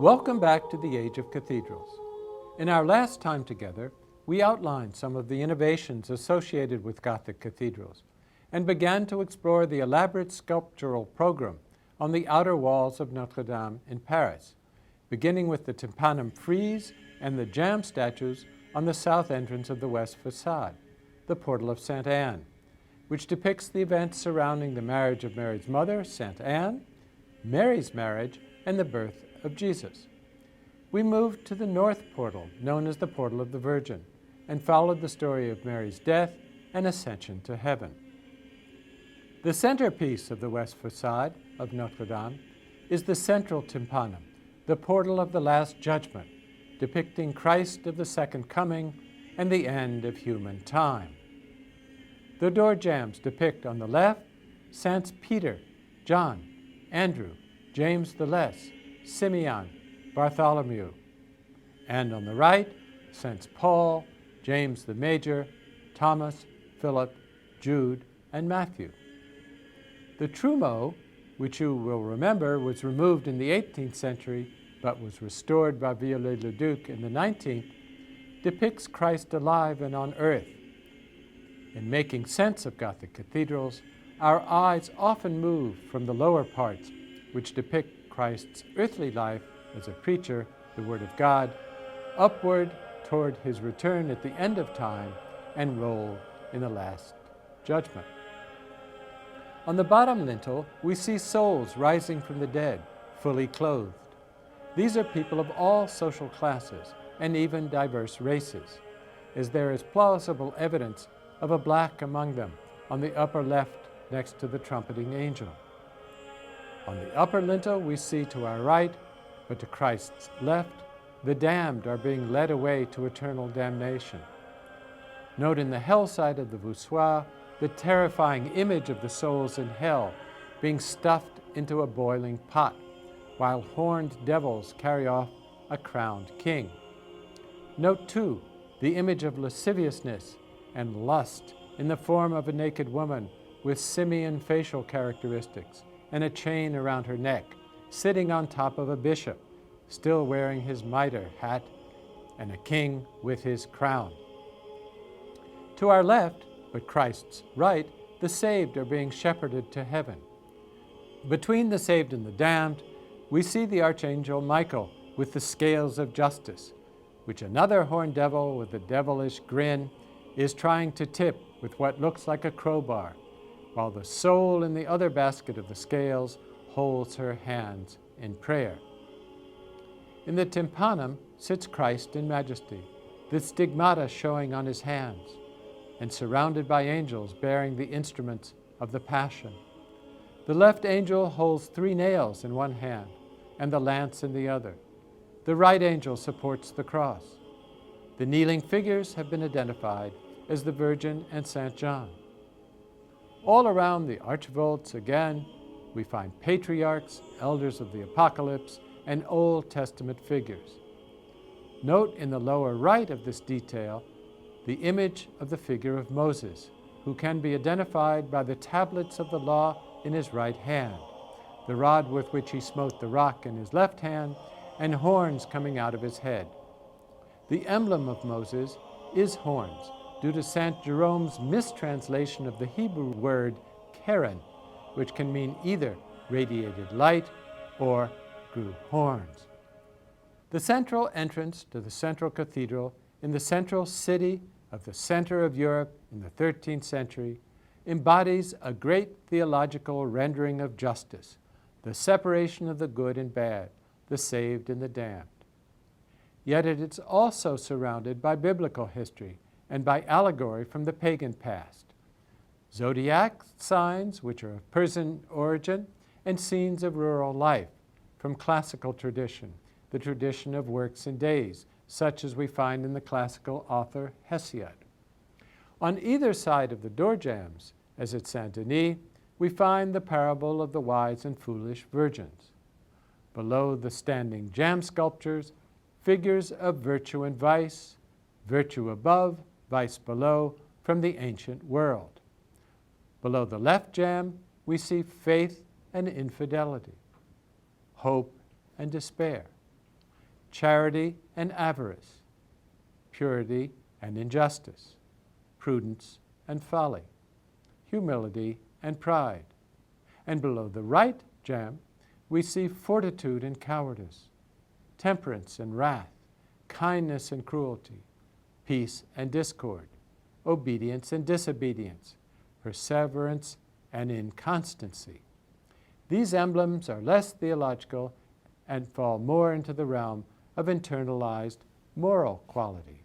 Welcome back to the Age of Cathedrals. In our last time together, we outlined some of the innovations associated with Gothic cathedrals and began to explore the elaborate sculptural program on the outer walls of Notre-Dame in Paris, beginning with the tympanum frieze and the jamb statues on the south entrance of the west facade, the portal of St. Anne, which depicts the events surrounding the marriage of Mary's mother, St. Anne, Mary's marriage, and the birth of Jesus. We moved to the north portal, known as the Portal of the Virgin, and followed the story of Mary's death and ascension to heaven. The centerpiece of the west facade of Notre-Dame is the central tympanum, the portal of the Last Judgment, depicting Christ of the Second Coming and the end of human time. The door jambs depict on the left Saints Peter, John, Andrew, James the Less, Simeon, Bartholomew, and on the right, Saints Paul, James the Major, Thomas, Philip, Jude, and Matthew. The trumeau, which you will remember was removed in the 18th century but was restored by Viollet-le-Duc in the 19th, depicts Christ alive and on earth. In making sense of Gothic cathedrals, our eyes often move from the lower parts, which depict Christ's earthly life as a preacher, the Word of God, upward toward his return at the end of time and role in the Last Judgment. On the bottom lintel, we see souls rising from the dead, fully clothed. These are people of all social classes and even diverse races, as there is plausible evidence of a black among them on the upper left next to the trumpeting angel. On the upper lintel, we see to our right, but to Christ's left, the damned are being led away to eternal damnation. Note in the hell side of the voussoir the terrifying image of the souls in hell being stuffed into a boiling pot, while horned devils carry off a crowned king. Note too the image of lasciviousness and lust in the form of a naked woman with simian facial characteristics and a chain around her neck, sitting on top of a bishop, still wearing his mitre hat, and a king with his crown. To our left, but Christ's right, the saved are being shepherded to heaven. Between the saved and the damned, we see the archangel Michael with the scales of justice, which another horned devil with a devilish grin is trying to tip with what looks like a crowbar, while the soul in the other basket of the scales holds her hands in prayer. In the tympanum sits Christ in majesty, the stigmata showing on his hands, and surrounded by angels bearing the instruments of the Passion. The left angel holds 3 nails in one hand and the lance in the other. The right angel supports the cross. The kneeling figures have been identified as the Virgin and St. John. All around the archivolts, again, we find patriarchs, elders of the Apocalypse, and Old Testament figures. Note in the lower right of this detail the image of the figure of Moses, who can be identified by the tablets of the law in his right hand, the rod with which he smote the rock in his left hand, and horns coming out of his head. The emblem of Moses is horns, due to St. Jerome's mistranslation of the Hebrew word keren, which can mean either radiated light or grew horns. The central entrance to the central cathedral in the central city of the center of Europe in the 13th century embodies a great theological rendering of justice, the separation of the good and bad, the saved and the damned. Yet it is also surrounded by biblical history and by allegory from the pagan past. Zodiac signs, which are of Persian origin, and scenes of rural life from classical tradition, the tradition of works and days, such as we find in the classical author Hesiod. On either side of the door jambs, as at Saint-Denis, we find the parable of the wise and foolish virgins. Below the standing jamb sculptures, figures of virtue and vice, virtue above, vice below, from the ancient world. Below the left jamb, we see faith and infidelity, hope and despair. charity and avarice, purity and injustice, prudence and folly, humility and pride. And below the right gem, we see fortitude and cowardice, temperance and wrath, kindness and cruelty, peace and discord, obedience and disobedience, perseverance and inconstancy. These emblems are less theological and fall more into the realm of internalized moral qualities.